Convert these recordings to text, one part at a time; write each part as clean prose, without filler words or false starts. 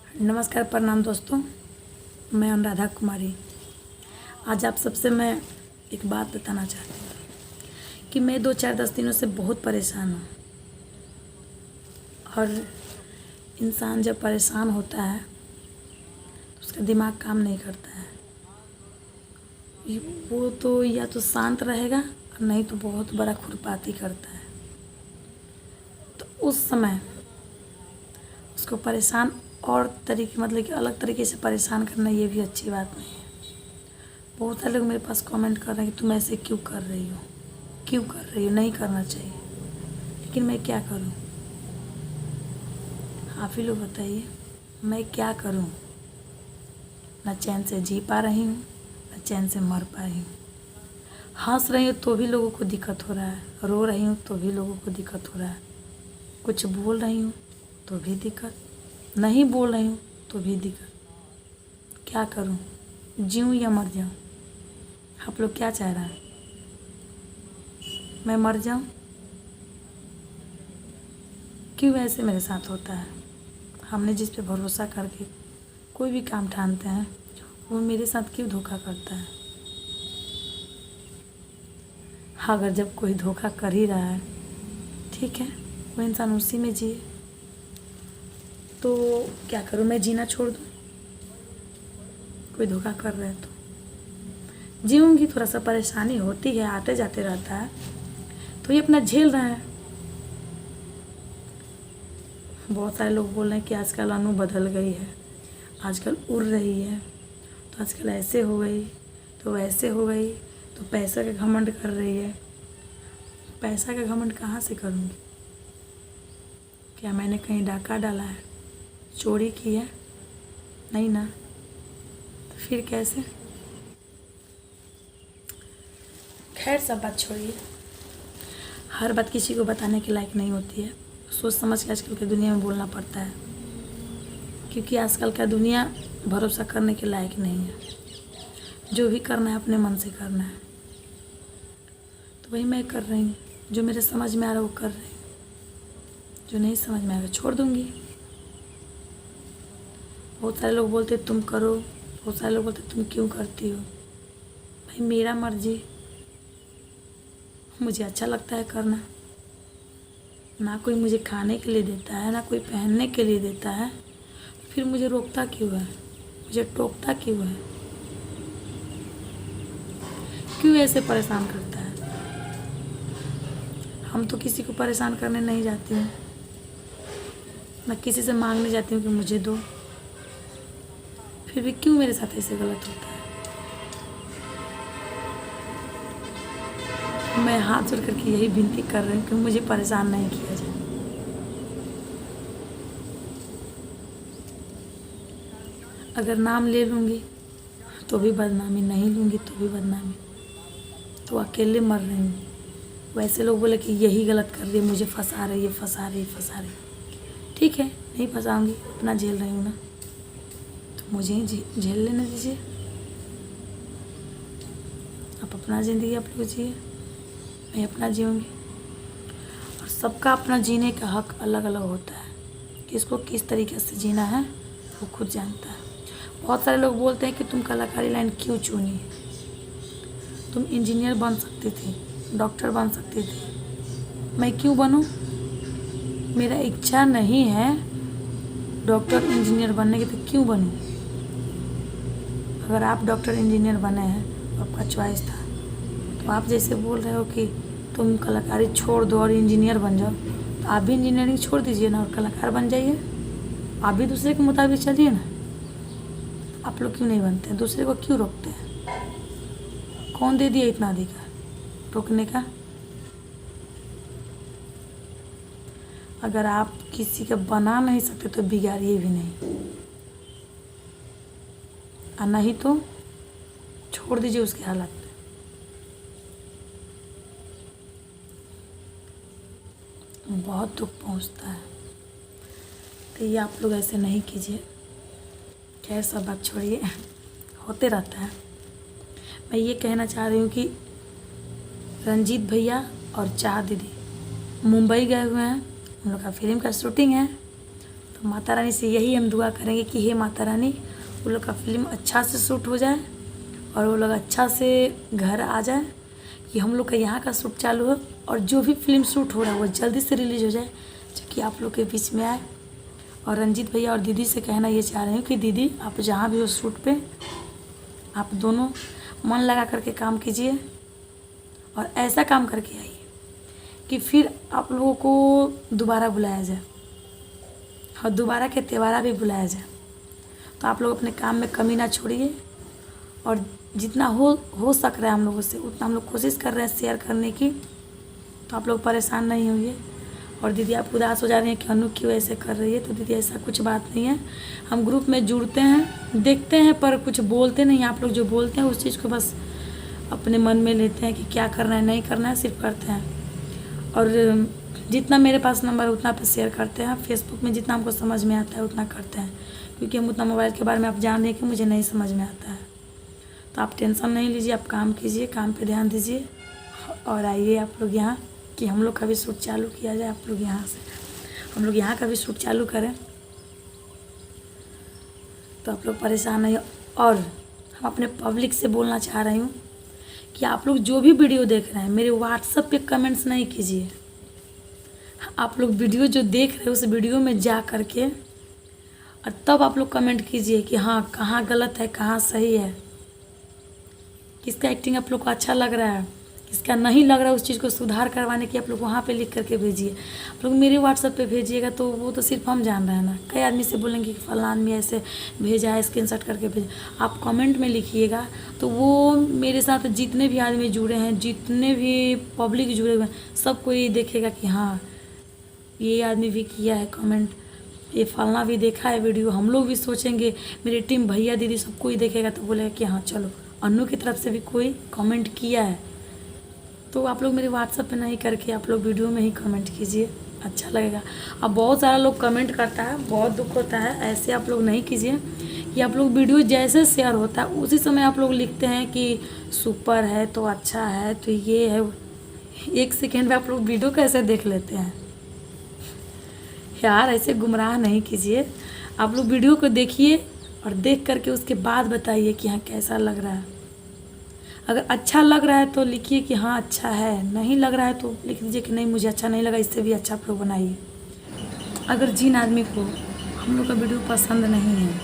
नमस्कार, प्रणाम दोस्तों। मैं अनुराधा कुमारी। आज आप सबसे मैं एक बात बताना चाहती हूँ कि मैं 2-4-10 दिनों से बहुत परेशान हूँ। और इंसान जब परेशान होता है तो उसका दिमाग काम नहीं करता है। वो तो या तो शांत रहेगा और नहीं तो बहुत बड़ा खुरपाती करता है। तो उस समय उसको परेशान और तरीके मतलब कि अलग तरीके से परेशान करना ये भी अच्छी बात नहीं है। बहुत सारे लोग मेरे पास कमेंट कर रहे हैं कि तुम ऐसे क्यों कर रही हो, क्यों कर रही हो, नहीं करना चाहिए। लेकिन मैं क्या करूं? आप ही लोग बताइए, मैं क्या करूं? ना चैन से जी पा रही हूँ, ना चैन से मर पा रही हूँ। हंस रही हूँ तो भी लोगों को दिक्कत हो रहा है, रो रही हूँ तो भी लोगों को दिक्कत हो रहा है, कुछ बोल रही हूँ तो भी दिक्कत, नहीं बोल रही हूँ तो भी दिक्कत। क्या करूं? जीऊँ या मर जाऊं? आप लोग क्या चाह रहा है? मैं मर जाऊं? क्यों ऐसे मेरे साथ होता है? हमने जिस पे भरोसा करके कोई भी काम ठानते हैं वो मेरे साथ क्यों धोखा करता है? अगर जब कोई धोखा कर ही रहा है, ठीक है, वो इंसान उसी में जिए। तो क्या करूं? मैं जीना छोड़ दूं? कोई धोखा कर रहा है तो जीऊँगी। थोड़ा सा परेशानी होती है, आते जाते रहता है, तो ये अपना झेल रहा है। बहुत सारे लोग बोल रहे हैं कि आजकल अनु बदल गई है, आजकल उड़ रही है, तो आजकल ऐसे हो गई, तो वैसे हो गई, तो पैसा का घमंड कर रही है। पैसा का घमंड कहाँ से करूँगी? क्या मैंने कहीं डाका डाला है, चोरी की है? नहीं ना। तो फिर कैसे? खैर, सब बात छोड़िए। हर बात किसी को बताने के लायक नहीं होती है। सोच समझ के आजकल की दुनिया में बोलना पड़ता है, क्योंकि आजकल का दुनिया भरोसा करने के लायक नहीं है। जो भी करना है अपने मन से करना है। तो वही मैं कर रही हूँ। जो मेरे समझ में आ रहा है वो कर रही हूँ, जो नहीं समझ में आएगा छोड़ दूँगी। बहुत सारे लोग बोलते तुम करो, बहुत सारे लोग बोलते तुम क्यों करती हो। भाई मेरा मर्जी, मुझे अच्छा लगता है करना। ना कोई मुझे खाने के लिए देता है, ना कोई पहनने के लिए देता है, फिर मुझे रोकता क्यों है, मुझे टोकता क्यों है, क्यों ऐसे परेशान करता है? हम तो किसी को परेशान करने नहीं जाती हूँ, ना किसी से मांगने जाती हूँ कि मुझे दो। फिर भी क्यों मेरे साथ ऐसे गलत होता है? मैं हाथ जोड़ करके यही विनती कर रही हूँ कि मुझे परेशान नहीं किया जाए। अगर नाम ले लूँगी तो भी बदनामी, नहीं लूँगी तो भी बदनामी। तो अकेले मर रही हूँ। वैसे लोग बोले कि यही गलत कर रही है, मुझे फंसा रही है, फंसा रही है, फंसा रही है। ठीक है, नहीं फंसाऊँगी, अपना झेल रही हूँ ना, तो मुझे ही झेल लेने दीजिए। आप अपना ज़िंदगी आप लोग जिए, मैं अपना जीऊँगी। और सबका अपना जीने का हक अलग अलग होता है, किसको किस तरीके से जीना है वो खुद जानता है। बहुत सारे लोग बोलते हैं कि तुम कलाकारी लाइन क्यों चुनी, तुम इंजीनियर बन सकती थी, डॉक्टर बन सकती थी, मैं क्यों बनूं? मेरा इच्छा नहीं है डॉक्टर इंजीनियर बनने की, तो क्यों बनूं? अगर आप डॉक्टर इंजीनियर बने हैं तो आपका चॉइस था। तो आप जैसे बोल रहे हो कि तुम कलाकारी छोड़ दो और इंजीनियर बन जाओ, तो आप भी इंजीनियरिंग छोड़ दीजिए ना और कलाकार बन जाइए। आप भी दूसरे के मुताबिक चलिए ना। आप लोग क्यों नहीं बनते हैं? दूसरे को क्यों रोकते हैं? कौन दे दिया इतना अधिकार रोकने का? अगर आप किसी का बना नहीं सकते तो बिगाड़िए भी नहीं, और नहीं तो छोड़ दीजिए उसके हालत पे। बहुत दुख पहुंचता है। तो ये आप लोग ऐसे नहीं कीजिए। खैर, सब बात छोड़िए, होते रहता है। मैं ये कहना चाह रही हूँ कि रंजीत भैया और चाह दीदी मुंबई गए हुए हैं, उन लोग का फिल्म का शूटिंग है। तो माता रानी से यही हम दुआ करेंगे कि हे माता रानी, वो लोग का फिल्म अच्छा से शूट हो जाए और वो लोग अच्छा से घर आ जाए, कि हम लोग का यहाँ का शूट चालू हो और जो भी फिल्म शूट हो रहा है वो जल्दी से रिलीज़ हो जाए, जो कि आप लोग के बीच में आए। और रंजीत भैया और दीदी से कहना ये चाह रही हूँ कि दीदी आप जहाँ भी हो शूट पे आप दोनों मन लगा करके काम कीजिए और ऐसा काम करके आइए कि फिर आप लोगों को दोबारा बुलाया जाए और दोबारा के त्योहारा भी बुलाया जाए। तो आप लोग अपने काम में कमी ना छोड़िए और जितना हो सक रहा है हम लोगों से उतना हम लोग कोशिश कर रहे हैं शेयर करने की, तो आप लोग परेशान नहीं होइए। और दीदी आप उदास हो जा रही हैं कि अनु क्यों ऐसे कर रही है, तो दीदी ऐसा कुछ बात नहीं है। हम ग्रुप में जुड़ते हैं, देखते हैं, पर कुछ बोलते नहीं। आप लोग जो बोलते हैं उस चीज़ को बस अपने मन में लेते हैं कि क्या करना है नहीं करना है, सिर्फ करते हैं। और जितना मेरे पास नंबर उतना पे शेयर करते हैं। फेसबुक में जितना हमको समझ में आता है उतना करते हैं, क्योंकि हम उतना मोबाइल के बारे में आप जान रहे हैं कि मुझे नहीं समझ में आता है। तो आप टेंशन नहीं लीजिए, आप काम कीजिए, काम पे ध्यान दीजिए और आइए आप लोग यहाँ कि हम लोग का भी शूट चालू किया जाए। आप लोग यहाँ से हम लोग यहाँ का भी शूट चालू करें, तो आप लोग परेशान नहीं। और हम अपने पब्लिक से बोलना चाह रही हूँ कि आप लोग जो भी वीडियो देख रहे हैं मेरे व्हाट्सएप पे कमेंट्स नहीं कीजिए। आप लोग वीडियो जो देख रहे हैं उस वीडियो में जा करके और तब आप लोग कमेंट कीजिए कि हाँ कहाँ गलत है कहाँ सही है, किसका एक्टिंग आप लोग को अच्छा लग रहा है, किसका नहीं लग रहा है, उस चीज़ को सुधार करवाने की आप लोग वहाँ पे लिख करके भेजिए। आप लोग मेरे व्हाट्सएप पे भेजिएगा तो वो तो सिर्फ हम जान रहे हैं ना, कई आदमी से बोलेंगे कि फलाना आदमी ऐसे भेजा है, स्क्रीनशॉट करके भेजा। आप कमेंट में लिखिएगा तो वो मेरे साथ जितने भी आदमी जुड़े हैं, जितने भी पब्लिक जुड़े हुए हैं, सबको ये देखेगा कि हाँ ये आदमी भी किया है कमेंट, ये फलना भी देखा है वीडियो। हम लोग भी सोचेंगे, मेरी टीम भैया दीदी सबको ही देखेगा तो बोलेगा कि हाँ चलो अन्नू की तरफ से भी कोई कमेंट किया है। तो आप लोग मेरे व्हाट्सएप पे नहीं करके आप लोग वीडियो में ही कमेंट कीजिए, अच्छा लगेगा। अब बहुत सारा लोग कमेंट करता है, बहुत दुख होता है, ऐसे आप लोग नहीं कीजिए कि आप लोग वीडियो जैसे शेयर होता है उसी समय आप लोग लिखते हैं कि सुपर है तो अच्छा है तो ये है। 1 सेकेंड में आप लोग वीडियो कैसे देख लेते हैं यार, ऐसे गुमराह नहीं कीजिए। आप लोग वीडियो को देखिए और देख करके उसके बाद बताइए कि हाँ कैसा लग रहा है। अगर अच्छा लग रहा है तो लिखिए कि हाँ अच्छा है, नहीं लग रहा है तो लिख दीजिए कि नहीं मुझे अच्छा नहीं लगा, इससे भी अच्छा आप लोग बनाइए। अगर जिन आदमी को हम लोग का वीडियो पसंद नहीं है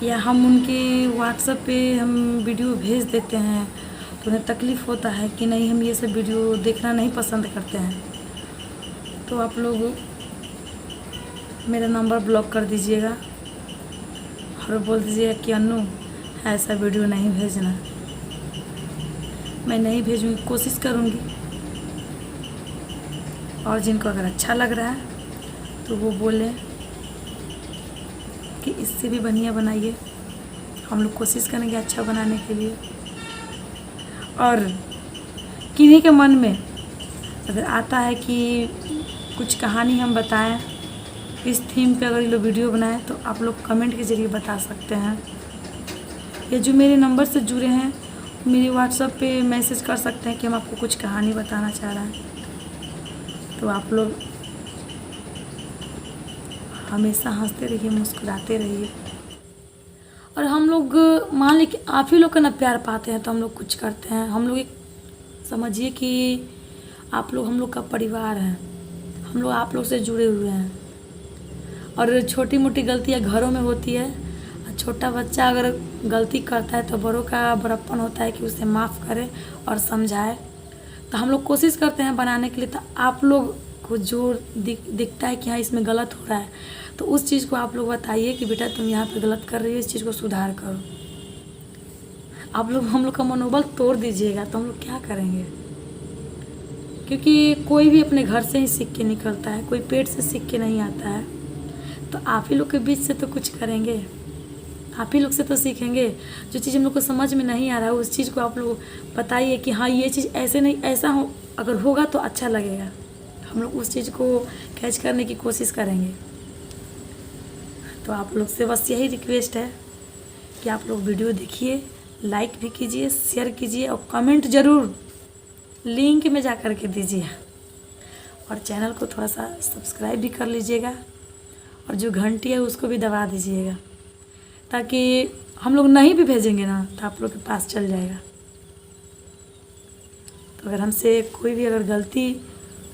या हम उनके व्हाट्सएप पे हम वीडियो भेज देते हैं तो उन्हें तकलीफ़ होता है कि नहीं हम ये सब वीडियो देखना नहीं पसंद करते हैं, तो आप लोग मेरा नंबर ब्लॉक कर दीजिएगा और बोल दीजिएगा कि अन्नू ऐसा वीडियो नहीं भेजना। मैं नहीं भेजूँगी, कोशिश करूँगी। और जिनको अगर अच्छा लग रहा है तो वो बोले कि इससे भी बढ़िया बनाइए, हम लोग कोशिश करेंगे अच्छा बनाने के लिए। और किन्हीं के मन में अगर आता है कि कुछ कहानी हम बताएं इस थीम पे, अगर ये लोग वीडियो बनाएं तो आप लोग कमेंट के ज़रिए बता सकते हैं, या जो मेरे नंबर से जुड़े हैं मेरे व्हाट्सएप पे मैसेज कर सकते हैं कि हम आपको कुछ कहानी बताना चाह रहे हैं। तो आप लोग हमेशा हंसते रहिए, मुस्कुराते रहिए। और हम लोग मान ली कि आप ही लोग का ना प्यार पाते हैं तो हम लोग कुछ करते हैं। हम लोग एक समझिए कि आप लोग हम लोग का परिवार है, हम लोग आप लोग से जुड़े हुए हैं। और छोटी मोटी गलतियाँ घरों में होती है, छोटा बच्चा अगर गलती करता है तो बड़ों का बड़प्पन होता है कि उसे माफ़ करे और समझाए। तो हम लोग कोशिश करते हैं बनाने के लिए। तो आप लोग को जो दिखता है कि हाँ इसमें गलत हो रहा है तो उस चीज़ को आप लोग बताइए कि बेटा तुम यहाँ पे गलत कर रही हो, इस चीज़ को सुधार करो। आप लोग हम लोग का मनोबल तोड़ दीजिएगा तो हम लोग क्या करेंगे, क्योंकि कोई भी अपने घर से ही सीख के निकलता है, कोई पेट से सीख के नहीं आता है। तो आप ही लोग के बीच से तो कुछ करेंगे, आप ही लोग से तो सीखेंगे। जो चीज़ हम लोग को समझ में नहीं आ रहा है उस चीज़ को आप लोग बताइए कि हाँ ये चीज़ ऐसे नहीं ऐसा हो, अगर होगा तो अच्छा लगेगा। हम लोग उस चीज़ को कैच करने की कोशिश करेंगे। तो आप लोग से बस यही रिक्वेस्ट है कि आप लोग वीडियो देखिए, लाइक भी कीजिए, शेयर कीजिए और कमेंट ज़रूर लिंक में जा कर के दीजिए। और चैनल को थोड़ा सा सब्सक्राइब भी कर लीजिएगा और जो घंटी है उसको भी दबा दीजिएगा, ताकि हम लोग नहीं भी भेजेंगे ना तो आप लोग के पास चल जाएगा। तो अगर हमसे कोई भी अगर गलती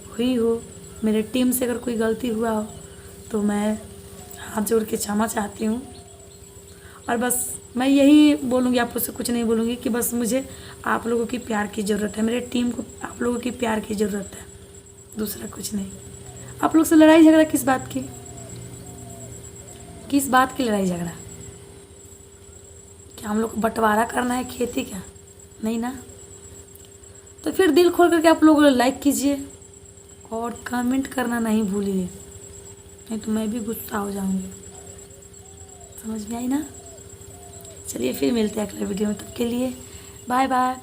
हुई हो, मेरे टीम से अगर कोई गलती हुआ हो, तो मैं हाथ जोड़ के क्षमा चाहती हूँ। और बस मैं यही बोलूँगी, आप लोग से कुछ नहीं बोलूँगी कि बस मुझे आप लोगों की प्यार की ज़रूरत है, मेरे टीम को आप लोगों की प्यार की ज़रूरत है, दूसरा कुछ नहीं। आप लोग से लड़ाई झगड़ा किस बात की, किस बात की लड़ाई झगड़ा? क्या हम लोग को बंटवारा करना है खेती क्या? नहीं ना। तो फिर दिल खोल करके आप लोग लाइक कीजिए और कमेंट करना नहीं भूलिए, नहीं तो मैं भी गुस्सा हो जाऊंगी। समझ में आई ना? चलिए फिर मिलते हैं अगले वीडियो में, तब के लिए बाय बाय।